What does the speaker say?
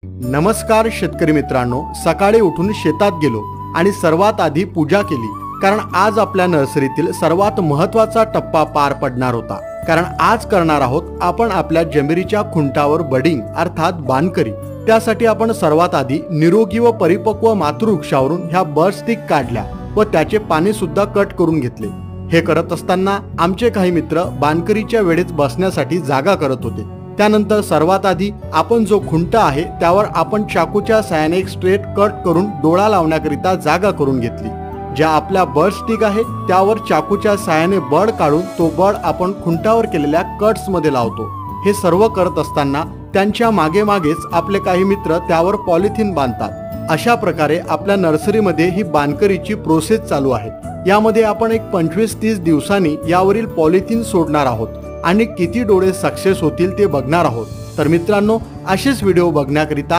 नमस्कार शेतकरी मित्रांनो, सकाळी उठून शेतात गेलो आणि सर्वात आधी पूजा केली, कारण आज आपल्या नर्सरीतील सर्वात महत्त्वाचा टप्पा पार पडणार होता। कारण आज करणार आहोत आपण आपल्या जमिरीच्या खुंटावर बडिंग अर्थात बानकरी। त्यासाठी आपण सर्वात आधी निरोगी व परिपक्व मातृवृक्षावरून ह्या बर्ड स्टिक काढल्या व त्याचे पाने सुद्धा कट करून घेतले। हे करत असताना आमचे काही मित्र बानकरीच्या वेळेत बसण्यासाठी जागा करत होते। त्यानंतर सर्वात आधी आपण जो खुंटा आहे त्यावर आपण चाकूच्या साहाय्याने एक स्ट्रेट कट करून डोळा लावण्याकरिता जागा करून घेतली। ज्या आपल्या बर्ड स्टिक आहे त्यावर चाकूच्या साहाय्याने बर्ड काढून तो बर्ड आपण खुंटावर केलेल्या कट्स मध्ये लावतो। हे सर्व करत असताना त्यांच्या मागे मागेच आपले काही मित्र त्यावर पॉलिथिन बांधतात। अशा प्रकारे आपल्या नर्सरीमध्ये ही बानकरीची प्रोसेस चालू आहे। यामध्ये आपण एक 25-30 दिवसांनी यावरील पॉलिथिन सोडणार आहोत आणि किती डोळे सक्सेस होतील ते बघणार आहोत। तर मित्रांनो, असेच व्हिडिओ बघण्याकरिता